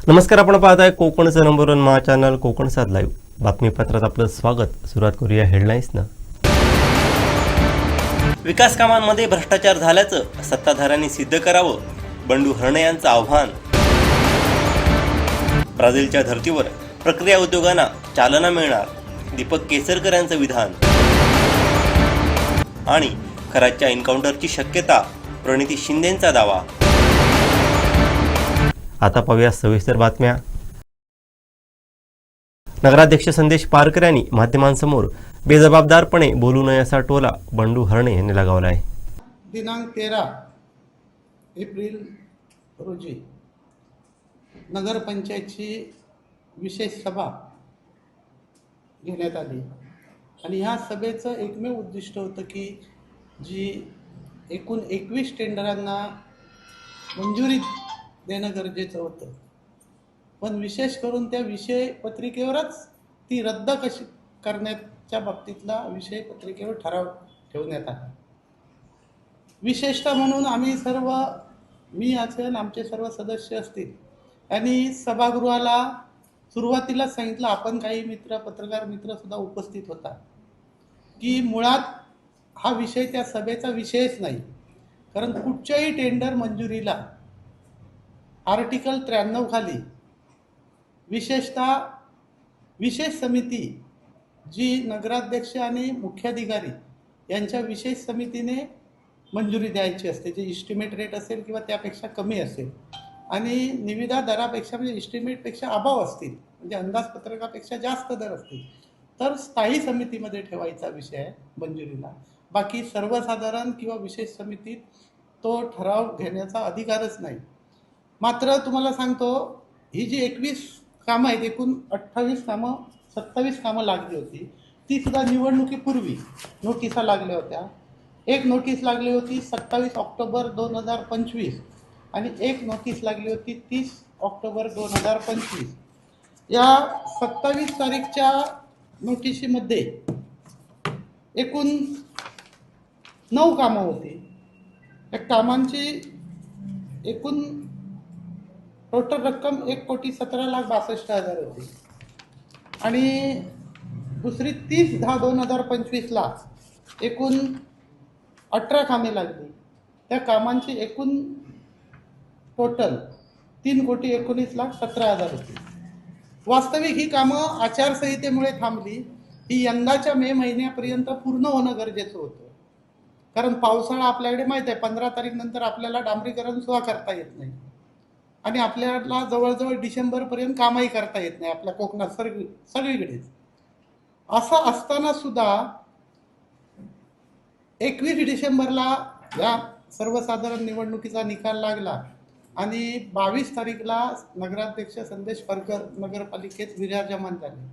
नमस्कार, आपण पाहताय कोकणचं नंबर वन महा चॅनल कोकण सात लाईव्ह. बातमीपत्रात आपलं स्वागत. सुरुवात करूया हेडलाईन्सनं. विकास कामांमध्ये भ्रष्टाचार झाल्याचं सत्ताधाऱ्यांनी सिद्ध करावं, बंडू हरणे यांचं आव्हान. ब्राझीलच्या धर्तीवर प्रक्रिया उद्योगांना चालना मिळणार, दीपक केसरकर यांचं विधान. आणि खराच्या एन्काउंटरची शक्यता, प्रणिती शिंदेंचा दावा. आता पाहूया सविस्तर बातम्या. नगराध्यक्ष संदेश पारकर यांनी माध्यमांसमोर बेजबाबदारपणे बोलू नये असा टोला बंडू हरणे यांनी लगावला आहे. दिनांक 13 एप्रिल रोजी नगरपंचायतची विशेष सभा घेण्यात आली आणि ह्या सभेचं एकमेव उद्दिष्ट होतं की जी एकूण 21 टेंडरांना मंजुरी देणं गरजेचं होतं, पण विशेष करून त्या विषय पत्रिकेवरच ती रद्द कशी करण्याच्या बाबतीतला विषय पत्रिकेवर ठराव ठेवण्यात आला. विशेषतः म्हणून आम्ही सर्व, मी असेल, आमचे सर्व सदस्य असतील, आणि सभागृहाला सुरुवातीला सांगितलं, आपण काही मित्र, पत्रकार मित्रसुद्धा उपस्थित होता, की मुळात हा विषय त्या सभेचा विषयच नाही. कारण कुठच्याही टेंडर मंजुरीला आर्टिकल 93 खाली विशेषतः विशेष समिती जी नगराध्यक्ष आणि मुख्याधिकारी यांच्या विशेष समितीने मंजुरी द्यायची असते, जे इस्टिमेट रेट असेल किंवा त्यापेक्षा कमी असेल, आणि निविदा दरापेक्षा म्हणजे इस्टिमेटपेक्षा अभाव असतील, म्हणजे अंदाजपत्रकापेक्षा जास्त दर असतील, तर स्थायी समितीमध्ये ठेवायचा विषय आहे मंजुरीला. बाकी सर्वसाधारण किंवा विशेष समितीत तो ठराव घेण्याचा अधिकारच नाही. मात्र तुम्हाला सांगतो, ही जी 21 कामं आहेत, एकूण 27 कामं लागली होती, ती सुद्धा निवडणुकीपूर्वी नोटिसा लागल्या होत्या. एक नोटीस लागली होती 27 ऑक्टोबर 2025 आणि एक नोटीस लागली होती 30 ऑक्टोबर 2025. या 27 तारीखच्या नोटिशीमध्ये एकूण 9 कामं होती. या कामांची एकूण टोटल रक्कम 1,17,62,00,000 होती आणि दुसरी 30/10/2025ला एकूण 18 कामे लागली. त्या कामांची एकूण टोटल 3,19,17,000 होती. वास्तविक ही कामं आचारसंहितेमुळे थांबली. ही यंदाच्या मे महिन्यापर्यंत पूर्ण होणं गरजेचं होतं, कारण पावसाळा आपल्याकडे माहीत आहे, 15 तारीखनंतर आपल्याला डांबरीकरण सुद्धा करता येत नाही आणि आपल्याला जवळजवळ डिसेंबरपर्यंत कामही करता येत नाही आपल्या कोकणात सगळीकडेच. असं असताना सुद्धा 21 डिसेंबरला या सर्वसाधारण निवडणुकीचा निकाल लागला आणि 22 तारीखला नगराध्यक्ष संदेश पारकर नगरपालिकेत विराजमान झाले.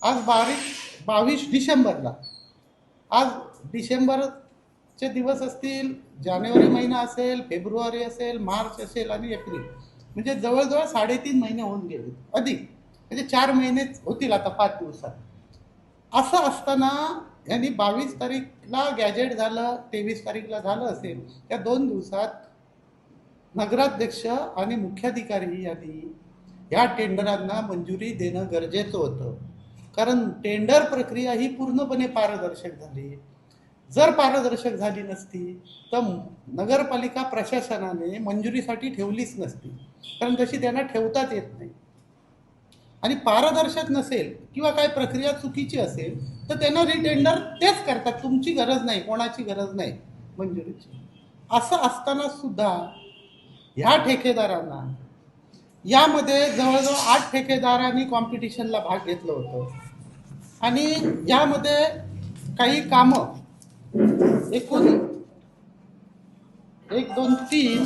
आज 22 डिसेंबरला, आज डिसेंबरचे दिवस असतील, जानेवारी महिना असेल, फेब्रुवारी असेल, मार्च असेल आणि एप्रिल, म्हणजे जवळजवळ 3.5 महिने होऊन गेले, अधिक म्हणजे 4 महिनेच होतील आता 5 दिवसात. असं असताना यांनी 22 तारीखला गॅजेट झालं, 23 तारीखला झालं असेल, या 2 दिवसात नगराध्यक्ष आणि मुख्याधिकारी यांनी या टेंडरांना मंजुरी देणं गरजेचं होतं, कारण टेंडर प्रक्रिया ही पूर्णपणे पारदर्शक झाली. जर पारदर्शक झाली नसती तर नगरपालिका प्रशासनाने मंजुरीसाठी ठेवलीच नसती, कारण तशी त्यांना ठेवताच येत नाही. आणि पारदर्शक नसेल किंवा काय प्रक्रिया चुकीची असेल तर त्यांना रिटेंडर तेच करतात, तुमची गरज नाही, कोणाची गरज नाही मंजुरीची. असं असताना सुद्धा ह्या ठेकेदारांना, यामध्ये जवळजवळ 8 ठेकेदारांनी कॉम्पिटिशनला भाग घेतलं होतं आणि यामध्ये काही कामं एकूण 1 2 3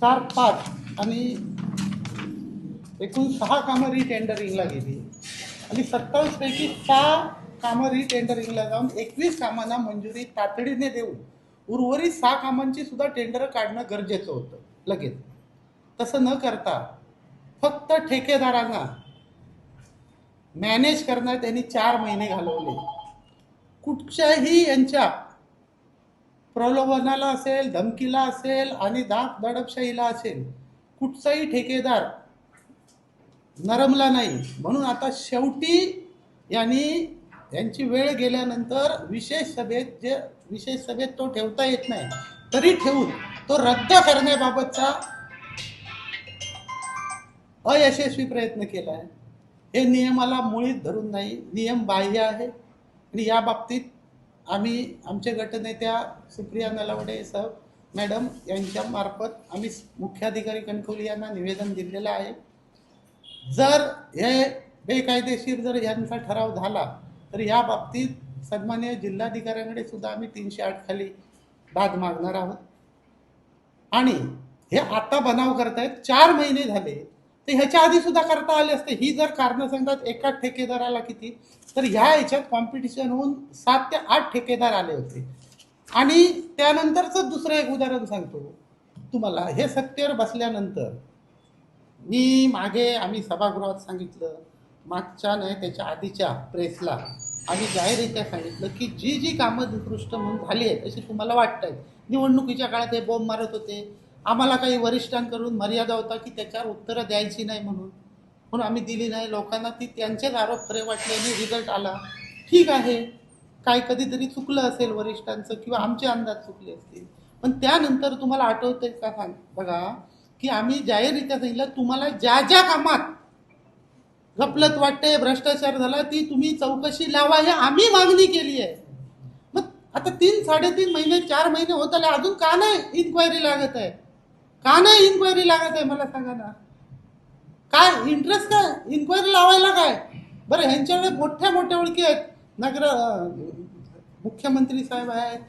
4 5 आणि एकूण 6 कामं रिटेंडरिंगला गेली आणि 27 पैकी 6 कामं रिटेंडरिंगला जाऊन 21 कामांना मंजुरी तातडीने देऊन उर्वरित 6 कामांची सुद्धा टेंडर काढणं गरजेचं होतं लगेच. तसं न करता फक्त ठेकेदारांना मॅनेज करण्यात त्यांनी 4 महिने घालवले. कुठच्याही यांच्या प्रलोभनाला असेल, धमकीला असेल आणि दडपशाहीला असेल, कुठचाही ठेकेदार नरमला नाही. म्हणून आता शेवटी यांची वेळ गेल्यानंतर विशेष सभेत तो ठेवता येत नाही, तरी ठेवून तो रद्द करण्याबाबतचा अयशस्वी प्रयत्न केला आहे. हे नियमाला मुळीच धरून नाही, नियम बाह्य आहे. आणि या बाबतीत आम्ही आमचे गटनेत्या सुप्रिया नलावडे साहेब मॅडम यांच्या मार्फत आम्ही मुख्याधिकारी कणकवली यांना निवेदन दिलेलं आहे. जर हे बेकायदेशीर जर यांचा ठराव झाला तर या बाबतीत सन्माननीय जिल्हाधिकाऱ्यांकडे सुद्धा आम्ही 308 खाली दाद मागणार आहोत. आणि हे आता बनाव करतायत, 4 महिने झाले, तर ह्याच्या आधी सुद्धा करता आले असते. ही जर कारणं सांगतात एका ठेकेदाराला किती, तर ह्या ह्याच्यात कॉम्पिटिशन होऊन 7 ते 8 ठेकेदार आले होते. आणि त्यानंतरचं दुसरं एक उदाहरण सांगतो तुम्हाला. हे सत्तेवर बसल्यानंतर आम्ही सभागृहात सांगितलं, मागच्या नाही त्याच्या आधीच्या प्रेसला आम्ही जाहीररित्या सांगितलं की जी कामं निकृष्ट म्हणून झाली आहेत अशी तुम्हाला वाटत आहेत. निवडणुकीच्या काळात हे बॉम्ब मारत होते, आम्हाला काही वरिष्ठांकडून मर्यादा होता की त्याच्यावर उत्तरं द्यायची नाही म्हणून आम्ही दिली नाही. लोकांना त्यांचेच आरोप खरे वाटले आणि रिझल्ट आला. ठीक आहे, काय कधीतरी चुकलं असेल वरिष्ठांचं किंवा आमचे अंदाज चुकले असतील, पण त्यानंतर तुम्हाला आठवतंय का सांग बघा की आम्ही जाहीररित्या सांगितलं तुम्हाला ज्या कामात गफलत वाटते, भ्रष्टाचार झाला, ती तुम्ही चौकशी लावा, हे आम्ही मागणी केली आहे. मग आता 3-3.5 महिने 4 महिने होत आले, अजून का नाही इन्क्वायरी लागत आहे? का नाही इन्क्वायरी लागत आहे मला सांगा ना. काय इंटरेस्ट, काय इन्क्वायरी लावायला काय? बरं, ह्यांच्याकडे मोठ्या ओळखी आहेत. मुख्यमंत्री साहेब आहेत,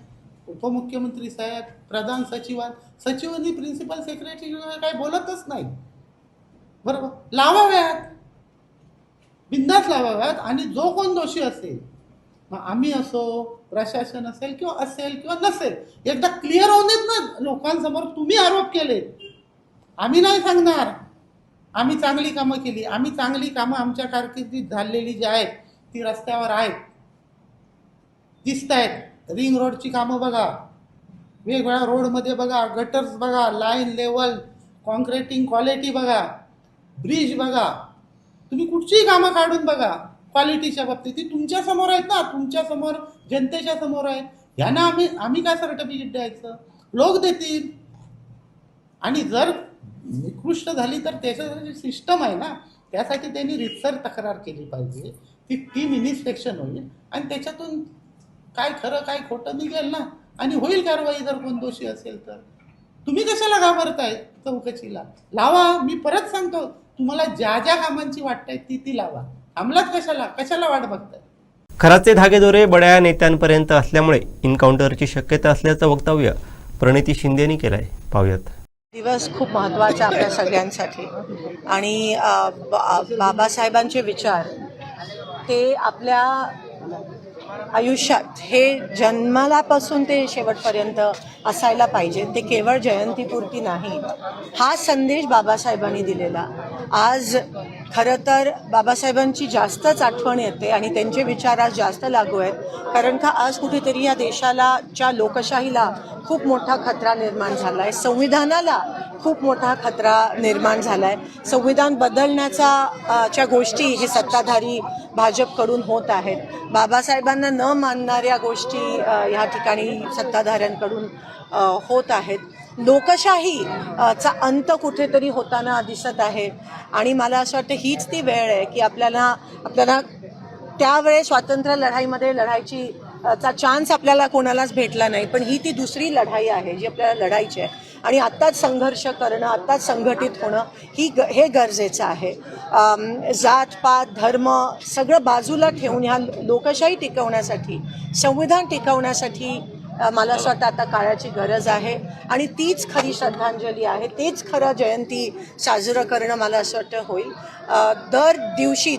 उपमुख्यमंत्री साहेब, प्रधान सचिवांनी प्रिन्सिपल सेक्रेटरी काही बोलतच नाही. बरोबर, लावाव्यात, बिंदास लावाव्यात. आणि जो कोण दोषी असेल, मग आम्ही असो, प्रशासन असेल किंवा नसेल, एकदा क्लिअर होऊन देत ना लोकांसमोर. तुम्ही आरोप केले, आम्ही नाही सांगणार आम्ही चांगली कामं केली. आम्ही चांगली कामं आमच्या कारकिर्दीत झालेली जी आहेत ती रस्त्यावर आहेत, दिसत आहेत. रिंग रोडची कामं बघा, वेगवेगळ्या रोडमध्ये बघा, गटर्स बघा, लाईन लेवल, कॉन्क्रिटिंग क्वालिटी बघा, ब्रिज बघा, तुम्ही कुठचीही कामं काढून बघा क्वालिटीच्या बाबतीत, ती तुमच्या समोर आहेत ना, तुमच्या समोर, जनतेच्या समोर आहे. यांना आम्ही काय सर्टिफिकेट द्यायचं? लोक देतील. आणि जर निकृष्ट झाली तर त्याच्यासाठी सिस्टम आहे ना, त्यासाठी त्यांनी रितसर तक्रार केली पाहिजे. ती टीम इन्स्पेक्शन होईल आणि त्याच्यातून काय खरं काय खोटं निघेल ना, आणि होईल कारवाई जर कोण दोषी असेल तर. तुम्ही कशाला घाबरताय चौकशीला? लावा. मी परत सांगतो, तुम्हाला ज्या कामांची वाटताय ती लावा. थांबलात कशाला वाट बघताय? खराचे धागेदोरे बड्या नेत्यांपर्यंत असल्यामुळे एन्काउंटरची शक्यता असल्याचं वक्तव्य प्रणिती शिंदेनी केलंय. पाहूयात. दिवस खूप महत्त्वाचा आपल्या सगळ्यांसाठी. आणि बाबासाहेबांचे विचार ते आपल्या आयुष्यात हे जन्मालापासून ते शेवटपर्यंत असायला पाहिजे. ते केवळ जयंतीपुरती नाही. हा संदेश बाबासाहेबांनी दिलेला. आज खरं तर बाबासाहेबांची जास्तच आठवण येते आणि त्यांचे विचार आज जास्त लागू आहेत. कारण का आज कुठेतरी या देशाला, च्या लोकशाहीला खूप मोठा खतरा निर्माण झाला आहे. संविधानाला खूप मोठा खतरा निर्माण झाला आहे. संविधान बदलण्याच्या गोष्टी हे सत्ताधारी भाजपकडून होत आहेत. बाबासाहेबांना न मानणाऱ्या गोष्टी ह्या ठिकाणी सत्ताधाऱ्यांकडून होत आहेत. लोकशाहीचा अंत कुठेतरी होताना दिसत आहे. आणि मला असं वाटतं हीच ती वेळ आहे की आपल्याला त्यावेळेस स्वातंत्र्य लढाईमध्ये लढायचा चान्स आपल्याला कोणालाच भेटला नाही, पण ही ती दुसरी लढाई आहे जी आपल्याला लढायची आहे. आणि आत्ताच संघर्ष करणं, आत्ताच संघटित होणं हे गरजेचं आहे. जात पात धर्म सगळं बाजूला ठेवून ह्या लोकशाही टिकवण्यासाठी, संविधान टिकवण्यासाठी मला असं वाटतं आता काळाची गरज आहे. आणि तीच खरी श्रद्धांजली आहे, तेच खरं जयंती साजरं करणं मला असं वाटतं होईल. दर दिवशी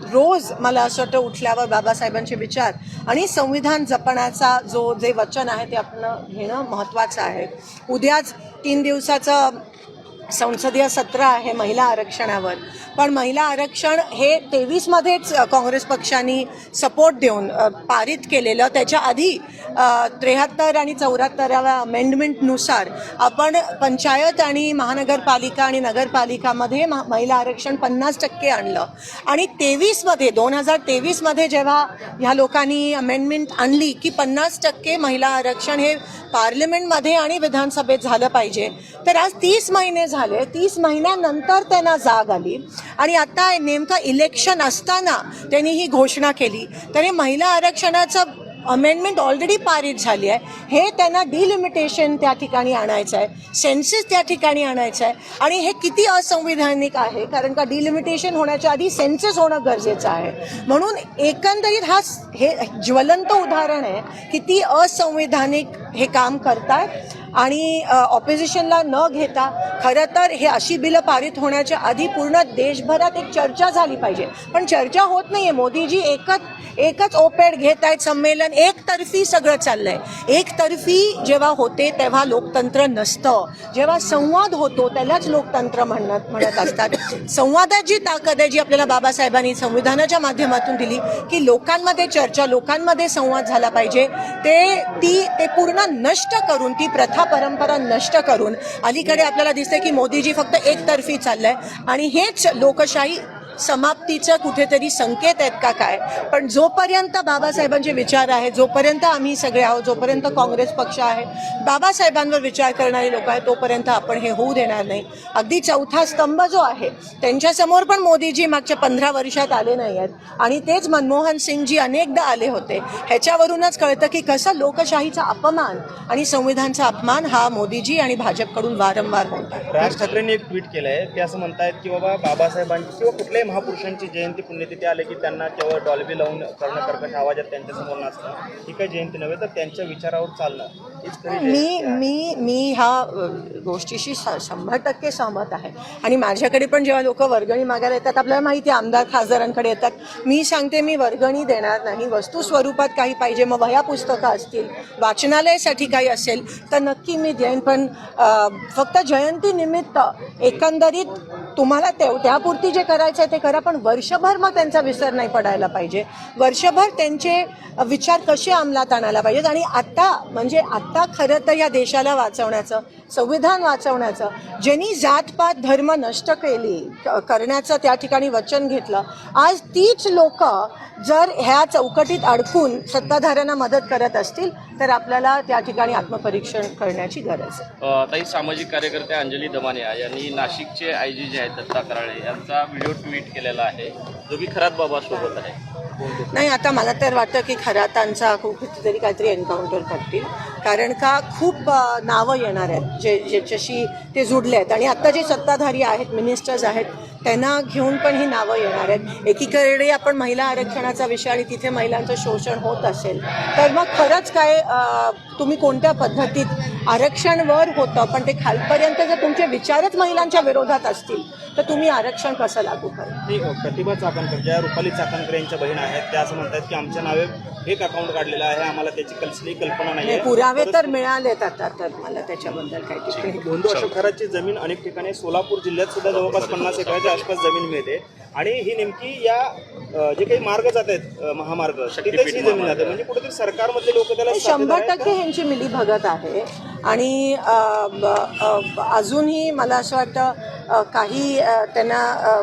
रोज मला असं वाटतं उठल्यावर बाबासाहेबांचे विचार आणि संविधान जपण्याचा जे वचन आहे ते आपलं घेणं महत्त्वाचं आहे. उद्याच 3 दिवसाचं संसदीय सत्र आहे महिला आरक्षणावर, पण महिला आरक्षण हे 23मध्येच काँग्रेस पक्षाने सपोर्ट देऊन पारित केलेलं. त्याच्या आधी 73 आणि 74व्या अमेंडमेंटनुसार आपण पंचायत आणि महानगरपालिका आणि नगरपालिकामध्ये महिला आरक्षण 50% आणलं. आणि 2023मध्ये जेव्हा ह्या लोकांनी अमेंडमेंट आणली की 50% महिला आरक्षण हे पार्लमेंटमध्ये आणि विधानसभेत झालं पाहिजे, तर आज 30 महिने झाले. 30 महिन्यानंतर त्यांना जाग आली आणि आता नेमकं इलेक्शन असताना त्यांनी ही घोषणा केली. तर हे महिला आरक्षणाचं अमेंडमेंट ऑलरेडी पारित झाली आहे. हे त्यांना डिलिमिटेशन त्या ठिकाणी आणायचं आहे, सेन्सेस त्या ठिकाणी आणायचं आहे. आणि हे किती असंविधानिक आहे, कारण का डिलिमिटेशन होण्याच्या आधी सेन्सेस होणं गरजेचं आहे. म्हणून एकंदरीत हे ज्वलंत उदाहरण आहे किती असंविधानिक हे काम करतात. आणि ऑपोजिशनला न घेता खरं तर हे अशी बिलं पारित होण्याच्या आधी पूर्ण देशभरात एक चर्चा झाली पाहिजे, पण चर्चा होत नाही आहे. मोदीजी एकच ओपॅड घेत आहेत, संमेलन एकतर्फी सगळं चाललंय. एकतर्फी जेव्हा होते तेव्हा लोकतंत्र नसतं. जेव्हा संवाद होतो त्यालाच लोकतंत्र म्हणत असतात. संवादात जी ताकद आहे, जी आपल्याला बाबासाहेबांनी संविधानाच्या माध्यमातून दिली की लोकांमध्ये चर्चा, लोकांमध्ये संवाद झाला पाहिजे, ते पूर्ण नष्ट करून, ती प्रथा परंपरा नष्ट करून अलीकडे आपल्याला दिसतंय की मोदीजी फक्त एकतर्फी चाललंय. आणि हेच लोकशाही समाप्तीचं कुठेतरी संकेत आहेत का काय. पण जोपर्यंत बाबासाहेबांचे विचार आहेत, जोपर्यंत आम्ही सगळे आहोत, जोपर्यंत काँग्रेस पक्ष आहे, बाबासाहेबांवर विचार करणारे लोक आहेत, तोपर्यंत आपण हे होऊ देणार नाही. अगदी चौथा स्तंभ जो आहे त्यांच्यासमोर पण मोदीजी मागच्या 15 वर्षात आले नाही आहेत आणि तेच मनमोहन सिंगजी अनेकदा आले होते. ह्याच्यावरूनच कळतं की कसं लोकशाहीचा अपमान आणि संविधानचा अपमान हा मोदीजी आणि भाजपकडून वारंवार होत आहे. राज ठाकरेंनी एक ट्विट केलं आहे, ते असं म्हणतायत की बाबा बाबासाहेबांची किंवा कुठल्याही महापुरुषांची जयंती पुण्यतिथी आले की त्यांना केवळ डॉल्बी लावून करणं, कर्कश आवाजात त्यांच्यासमोर नाचणं ही काही जयंती नव्हे, तर त्यांच्या विचारावर चालणं हीच खरी जयंती. मी ह्या गोष्टीशी 100% सहमत आहे. आणि माझ्याकडे पण जेव्हा लोक वर्गणी मागायला येतात, आपल्याला माहिती आहे आमदार खासदारांकडे येतात, मी सांगते मी वर्गणी देणार नाही. वस्तू स्वरूपात काही पाहिजे, मग वह्या पुस्तकं असतील, वाचनालयासाठी काही असेल तर नक्की मी देईन. पण फक्त जयंतीनिमित्त एकंदरीत तुम्हाला त्यापुरती जे करायचं आहे ते करा, पण वर्षभर मग त्यांचा विसर नाही पडायला पाहिजे. वर्षभर त्यांचे विचार कसे अंमलात आणायला पाहिजेत. आणि आत्ता खरं तर या देशाला वाचवण्याचं, संविधान वाचवण्याचं, ज्यांनी जातपात धर्म नष्ट करण्याचं त्या ठिकाणी वचन घेतलं, आज तीच लोक जर ह्या चौकटीत अडकून सत्ताधाऱ्यांना मदत करत असतील तर आपल्याला त्या ठिकाणी आत्मपरीक्षण करण्याची गरज आहे. ताई, सामाजिक कार्यकर्त्या अंजली दमानिया यांनी नाशिकचे आयजी जे आहेत दत्ता कराळे यांचा व्हिडिओ ट्विट केलेला आहे, जो की खरात बाबासोबत आहे. नाही, आता मला तर वाटतं की खरातांचा कुठेतरी काहीतरी एन्काउंटर करतील, कारण का खूप नावं येणार आहेत ज्याच्याशी ते जुडले आहेत. आणि आत्ता जे सत्ताधारी आहेत, मिनिस्टर्स आहेत, त्यांना घेऊन पण ही नावं येणार आहेत. एकीकडे आपण महिला आरक्षणाचा विषय आणि तिथे महिलांचं शोषण होत असेल तर मग खरंच काय तुम्ही कोणत्या पद्धतीत आरक्षणवर होतं, पण ते खालपर्यंत जर तुमचे विचारच महिलांच्या विरोधात असतील तर तुम्ही आरक्षण कसं लागू करा. प्रतिभा चाकणकर, ज्या रुपाली चाकणकर यांच्या बहीण आहेत, त्या असं म्हणतात की आमच्या नावे एक अकाउंट काढलेलं आहे, आम्हाला त्याची कसली कल्पना नाही. पुरावे तर मिळालेत आता, तर मला त्याच्याबद्दल काही टिप्पणी. धोंडू अशोक खरातची जमीन अनेक ठिकाणी, सोलापूर जिल्ह्यात सुद्धा जवळपास 50 एकराच्या आसपास जमीन मिळते. आणि ही नेमकी या जे काही मार्ग जात आहेत, महामार्ग, तिथेच ही जमीन जाते. म्हणजे कुठेतरी सरकारमधले लोक त्याला 100% ह्यांची मिलीभगत आहे. आणि अजूनही मला असं वाटतं काही त्यांना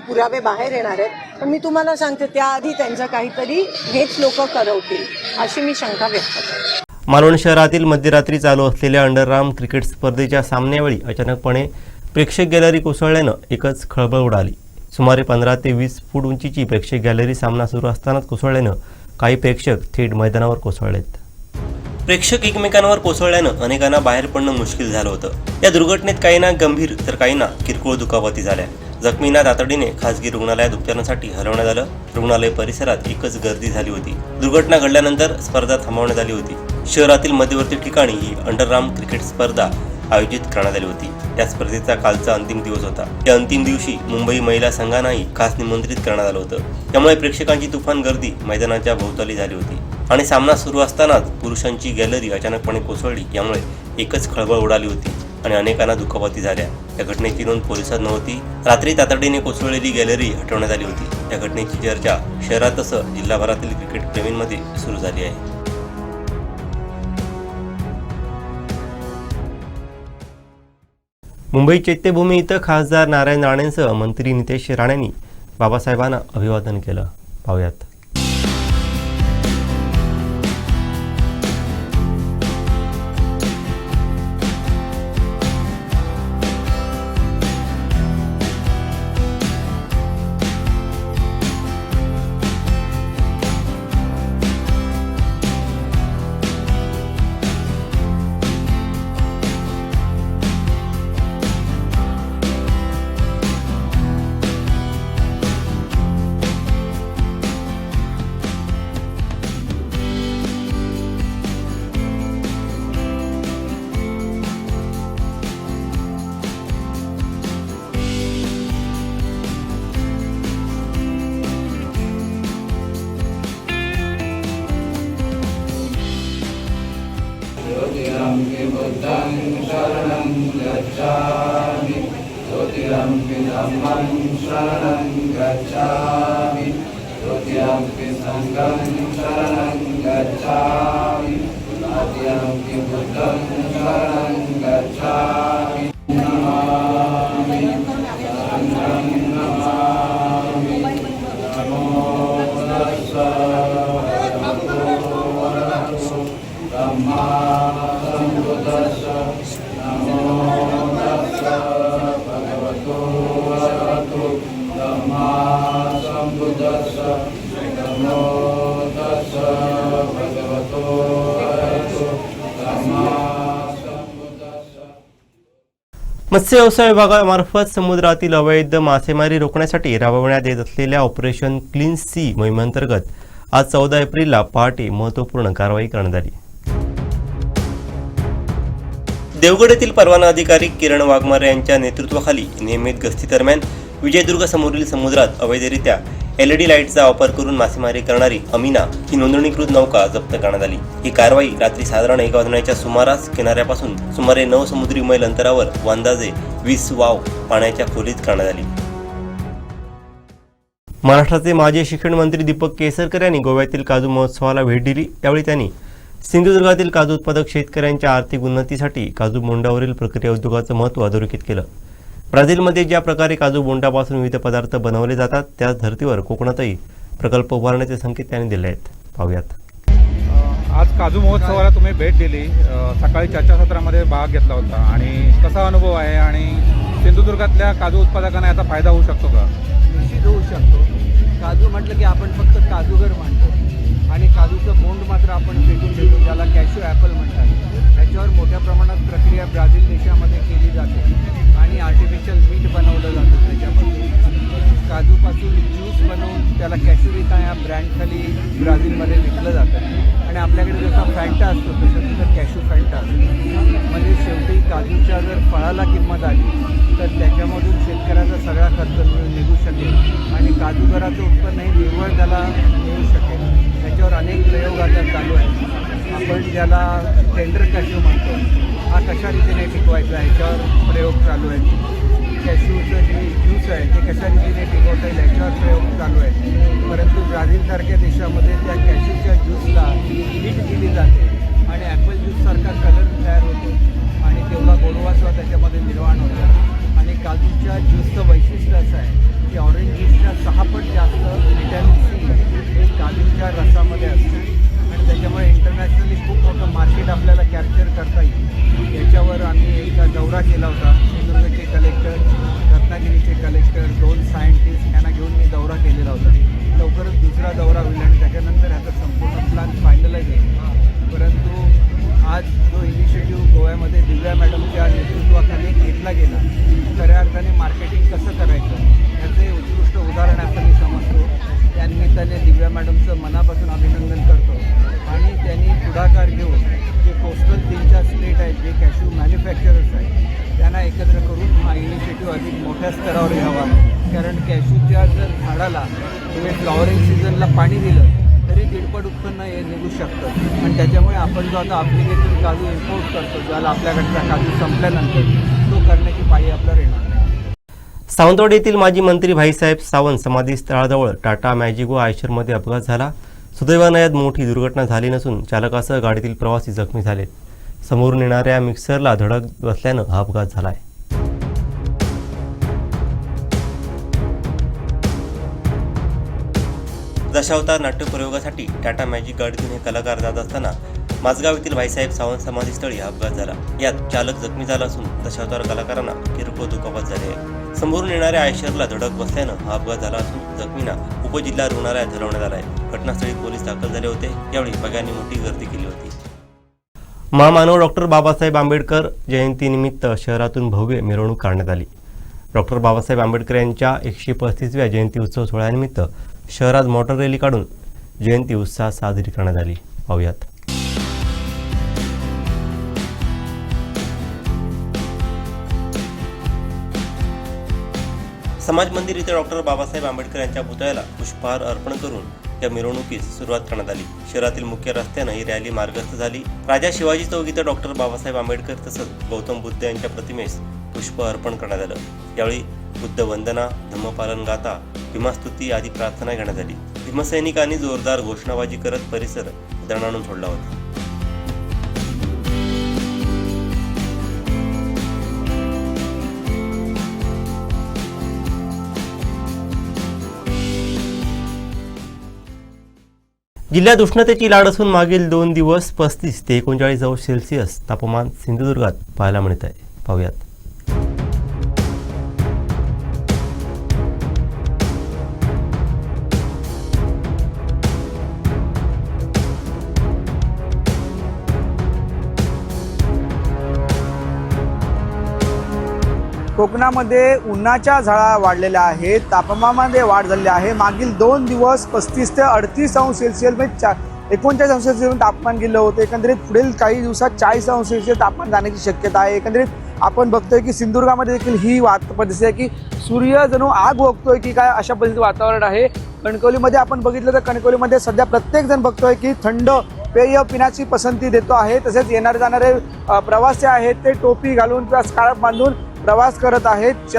पुरावे बाहेर येणार आहेत. पण मी तुम्हाला सांगते त्याआधी त्यांचं काहीतरी हेच लोक करवतील अशी मी शंका व्यक्त करते. मालवण शहरातील मध्यरात्री चालू असलेल्या अंडरआर्म क्रिकेट स्पर्धेच्या सामन्यावेळी अचानकपणे प्रेक्षक गॅलरी कोसळल्यानं एकच खळबळ उडाली. सुमारे 15 ते 20 फूट उंचीची प्रेक्षक गॅलरी सामना सुरू असतानाच कोसळल्यानं काही प्रेक्षक थेट मैदानावर कोसळलेत. प्रेक्षक एकमेकांवर कोसळल्यानं अनेकांना बाहेर पडणं मुश्किल झालं होतं. या दुर्घटनेत काहींना गंभीर तर काहींना किरकोळ दुखापती झाल्या. जखमींना तातडीने खासगी रुग्णालयात उपचारांसाठी हलवण्यात आलं. रुग्णालय परिसरात एकच गर्दी झाली होती. दुर्घटना घडल्यानंतर स्पर्धा थांबवण्यात आली होती. शहरातील मध्यवर्ती ठिकाणी ही अंडरआर्म क्रिकेट स्पर्धा आयोजित करण्यात आली होती. या स्पर्धेचा कालचा अंतिम दिवस होता. या अंतिम दिवशी मुंबई महिला संघांनाही खास निमंत्रित करण्यात आलं होतं. त्यामुळे प्रेक्षकांची तुफान गर्दी मैदानाच्या भोवताली झाली होती. आणि सामना सुरू असतानाच पुरुषांची गॅलरी अचानकपणे कोसळली. यामुळे एकच खळबळ उडाली होती. आणि अनेकांना दुखापती झाल्या. या घटनेची नोंद पोलिसात नव्हती. रात्री तातडीने कोसळलेली गॅलरी हटवण्यात आली होती. या घटनेची चर्चा शहरात तसं जिल्हाभरातील क्रिकेट प्रेमींमध्ये सुरू झाली आहे. मुंबई चैत्यभूमी इथं खासदार नारायण राणेंसह मंत्री नितेश राणेंनी बाबासाहेबांना अभिवादन केलं. पाहूयात. मत्स्य व्यवसाय विभागामार्फत समुद्रातील अवैध मासेमारी रोखण्यासाठी राबवण्यात येत असलेल्या ऑपरेशन क्लीन सी मोहिमेअंतर्गत आज 14 एप्रिलला पहाटे महत्त्वपूर्ण कारवाई करण्यात आली. देवगड येथील परवाना अधिकारी किरण वाघमारे यांच्या नेतृत्वाखाली नियमित गस्तीदरम्यान विजयदुर्ग समोरील समुद्रात अवैधरित्या LED लाईटचा वापर करून मासेमारी करणारी अमीना ही नोंदणीकृत नौका जप्त करण्यात आली. ही कारवाई रात्री साधारण 1 वाजण्याच्या सुमारास किनाऱ्यापासून सुमारे 9 समुद्री मैल अंतरावर व अंदाजे 20 वाव पाण्याच्या खोलीत करण्यात आली. महाराष्ट्राचे माजी शिक्षण मंत्री दीपक केसरकर यांनी गोव्यातील काजू महोत्सवाला भेट दिली. यावेळी त्यांनी सिंधुदुर्गातील काजू उत्पादक शेतकऱ्यांच्या आर्थिक उन्नतीसाठी काजू बोंडावरील प्रक्रिया उद्योगाचं महत्त्व अधोरेखित केलं. ब्राझीलमध्ये ज्या प्रकारे काजू बोंडापासून विविध पदार्थ बनवले जातात त्याच धर्तीवर कोकणातही प्रकल्प उभारण्याचे संकेत त्यांनी दिले आहेत. पाहूयात. आज काजू महोत्सवाला तुम्ही भेट दिली, सकाळी चर्चासत्रामध्ये भाग घेतला होता आणि कसा अनुभव आहे आणि सिंधुदुर्गातल्या काजू उत्पादकांना याचा फायदा होऊ शकतो का? निश्चित होऊ शकतो. काजू म्हटलं की आपण फक्त काजूगर मानतो आणि काजूचं बोंड मात्र आपण फेकून देतो, ज्याला कॅशू ॲपल म्हणतात. त्याच्यावर मोठ्या प्रमाणात प्रक्रिया ब्राझील देशामध्ये केली जाते आणि आर्टिफिशियल मीठ बनवलं जातं. त्याच्यामध्ये काजूपासून ज्यूस बनवून त्याला कॅशुरिका या ब्रँडखाली ब्राझीलमध्ये विकलं जातं आणि आपल्याकडे जसा फॅन्टा असतो तसं तिथं कॅशू फॅन्टा असतो. म्हणजे शेवटी काजूच्या जर फळाला किंमत आली तर त्याच्यामधून शेतकऱ्याचा सगळा खर्च निघू शकेल आणि काजूगराचं उत्पन्नही निव्वळ त्याला मिळू शकेल. त्याच्यावर अनेक प्रयोग आता चालू आहेत. आपण ज्याला टेंडर कॅशू म्हणतो, हा कशा रीतीने टिकवायचा ह्याच्यावर प्रयोग चालू आहेत. कॅशूचं जे ज्यूस आहे ते कशा रीतीने टिकवता येईल याच्यावर प्रयोग चालू आहेत. परंतु ब्राझीलसारख्या देशामध्ये त्या कॅशूच्या ज्यूसला हीट केली जाते आणि ॲपल ज्यूससारखा कलर तयार होतो आणि तेवढा गोडवासुद्धा त्याच्यामध्ये निर्माण होतो. आणि काजूच्या ज्यूसचं वैशिष्ट्य असं आहे की ऑरेंज ज्यूसच्या 6 पट जास्त व्हिटॅमिन C हे काजूच्या रसामध्ये असतं आणि त्याच्यामुळे इंटरनॅशनली खूप मोठं मार्केट आपल्याला कॅप्चर करता येईल. याच्यावर आम्ही एक दौरा केला होता. सिंधुदुर्गचे कलेक्टर, रत्नागिरीचे कलेक्टर, 2 सायंटिस्ट यांना घेऊन मी दौरा केलेला होता. लवकरच दुसरा दौरा होईल आणि त्याच्यानंतर ह्याचा संपूर्ण प्लॅन फायनलाइज होईल. परंतु आज जो इनिशिएटिव्ह गोव्यामध्ये दिव्या मॅडमच्या नेतृत्वाखाली घेतला गेला, खऱ्या अर्थाने मार्केटिंग कसं करायचं याचे उत्कृष्ट उदाहरण असं मी समजतो. त्यानिमित्ताने दिव्या मॅडमचं मनापासून अभिनंदन करतो आणि त्यांनी पुढाकार घेऊन जे कोस्टल 3-4 स्टेट आहेत, जे कॅशू मॅन्युफॅक्चरर्स आहेत, त्यांना एकत्र करून हा इनिशिएटिव्ह अधिक मोठ्या स्तरावर घ्यावा. कारण कॅशूच्या जर झाडाला तुम्ही फ्लॉवरिंग सीझनला पाणी दिलं तरी तिडपट उत्पन्न हे निघू शकतं आणि त्याच्यामुळे आपण जो आता आफ्रिकेतून काजू इम्पोर्ट करतो, ज्याला आपल्याकडचा काजू संपल्यानंतर तो करण्याची पाळी आपल्याला येणार नाही. सावंतवाडी येथील माजी मंत्री भाईसाहेब सावंत समाधी स्थळाजवळ टाटा मॅजिगो आयशरमध्ये अपघात झाला. सुदैवाने यात मोठी दुर्घटना झाली नसून चालकासह गाडीतील प्रवासी जखमी झालेत. समोरून येणाऱ्या मिक्सरला धडक बसल्यानं हा अपघात झालाय. दशावतार नाट्यप्रयोगासाठी टाटा मॅजिक गाडीतून हे कलाकार जात असताना माझगाव येथील भाईसाहेब सावंत समाधीस्थळी हा अपघात झाला. यात चालक जखमी झाला असून दशावतार कलाकारांना किरकोळ दुखापत झाली आहे. समोरून येणाऱ्या आयशरला धडक बसल्यानं हा अपघात झाला असून जखमींना उपजिल्हा रुग्णालयात हलवण्यात आला आहे. घटनास्थळी पोलीस दाखल झाले होते. यावेळी बघ्यांनी मोठी गर्दी केली होती. महामानव डॉक्टर बाबासाहेब आंबेडकर जयंतीनिमित्त शहरातून भव्य मिरवणूक काढण्यात आली. डॉक्टर बाबासाहेब आंबेडकर यांच्या 135व्या जयंती उत्सव सोहळ्यानिमित्त शहरात मोटर रॅली काढून जयंती उत्साहात साजरी करण्यात आली. पाहूयात. समाज मंदिर इथे डॉक्टर बाबासाहेब आंबेडकर यांच्या पुतळ्याला पुष्पहार अर्पण करून या मिरवणुकीस सुरुवात करण्यात आली. शहरातील मुख्य रस्त्यानं ही रॅली मार्गस्थ झाली. राजा शिवाजी चौक इथं डॉक्टर बाबासाहेब आंबेडकर तसंच गौतम बुद्ध यांच्या प्रतिमेस पुष्प अर्पण करण्यात आलं. यावेळी बुद्ध वंदना, धम्मपालन गाथा, भीमास्तुती आदी प्रार्थना घेण्यात आली. भीमसैनिकांनी जोरदार घोषणाबाजी करत परिसर दणाणून सोडला होता. जिल्ह्यात उष्णतेची लाट असून मागील 2 दिवस 35 ते 39 अंश सेल्सिअस तापमान सिंधुदुर्गात पाहायला मिळत आहे. पाहूयात. कोकणामध्ये उन्हाच्या झळा वाढलेल्या आहेत, तापमानामध्ये वाढ झाली आहे. मागील 2 दिवस 35 ते 38 अंश सेल्सिअस म्हणजे 39 अंश सेल्सिअस तापमान गेलं होतं. एकंदरीत पुढील काही दिवसात 40 अंश सेल्सिअस तापमान जाण्याची शक्यता आहे. एकंदरीत आपण बघतोय की सिंधुदुर्गामध्ये देखील ही परिस्थिती आहे की सूर्य जणू आग बघतोय की काय, अशा पद्धतीचं वातावरण आहे. कणकवलीमध्ये आपण बघितलं तर कणकवलीमध्ये सध्या प्रत्येक जण बघतोय की थंड पेय पिण्याची पसंती देतो आहे. तसेच येणारे जाणारे प्रवासी आहेत ते टोपी घालून किंवा स्कार्फ बांधून प्रवास करत आहेत.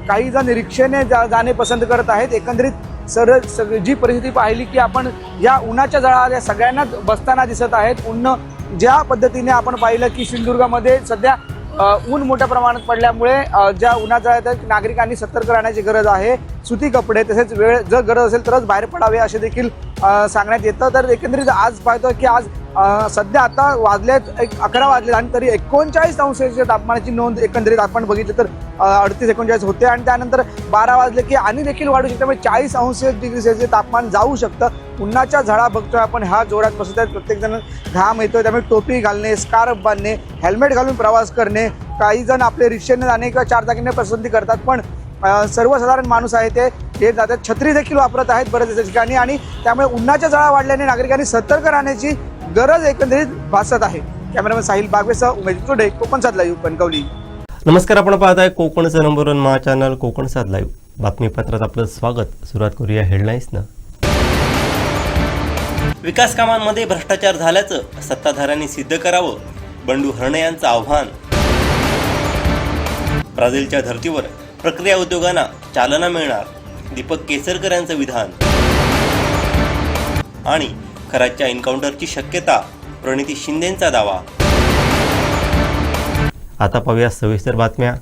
काही जण रिक्षेने जाणे पसंत करत आहेत. एकंदरीत जी परिस्थिती पाहिली की आपण या उन्हाच्या झळा सगळ्यांनाच बसताना दिसत आहेत. ऊन ज्या पद्धतीने आपण पाहिलं की सिंधुदुर्गामध्ये सध्या ऊन मोठ्या प्रमाणात पडल्यामुळे ज्या उन्हाच्या झळा नागरिकांनी सतर्क राहण्याची गरज आहे. सुती कपडे तसेच वेळ जर गरज असेल तरच बाहेर पडावे असे देखील सांगण्यात येतं. तर एकंदरीत आज पाहतो की आज सध्या आता वाजलेत 11 वाजले आणि तरी 39 अंश सेल्सिअस तापमानाची नोंद एकंदरीत आपण बघितलं तर 38-39 होते आणि त्यानंतर 12 वाजले की आणि देखील वाढू शकते. त्यामुळे 40 अंश डिग्री सेल्सिअस तापमान जाऊ शकतं. उन्हाच्या झळा बघतोय आपण ह्या जोरात बसत आहेत. प्रत्येकजण घाम येतोय, त्यामुळे टोपी घालणे, स्कार्फ बांधणे, हेल्मेट घालून प्रवास करणे, काही जण आपले रिक्षेने जाणे किंवा 4 चाकीने पसंती करतात. पण सर्वसाधारण माणूस आहे ते जातात. छत्री देखील वापरत आहेत बऱ्याच ठिकाणी आणि त्यामुळे उन्हाच्या झळा वाढल्याने नागरिकांनी सतर्क राहण्याची गरज एकंदरीत भासत आहे. कॅमेरामॅन साहिल बागवेसह उमेश टुडे, कोकण सात लाईव्ह, कणकवली. नमस्कार, आपण पाहत आहे कोकणचं नंबर 1 महा चॅनल कोकण सात लाईव्ह. बातमीपत्रात आपलं स्वागत. सुरुवात करूया हेडलाईन्सनं. विकास कामांमध्ये भ्रष्टाचार झाल्याचं सत्ताधाऱ्यांनी सिद्ध करावं, बंडू हरणे यांचं आव्हान. ब्राझीलच्या धर्तीवर प्रक्रिया उद्योगांना चालना मिळणार, दीपक केसरकर यांचं विधान. आणि खराच्या एन्काउंटरची शक्यता, प्रणिती शिंदेंचा दावा. आता पाहूया सविस्तर बातम्या.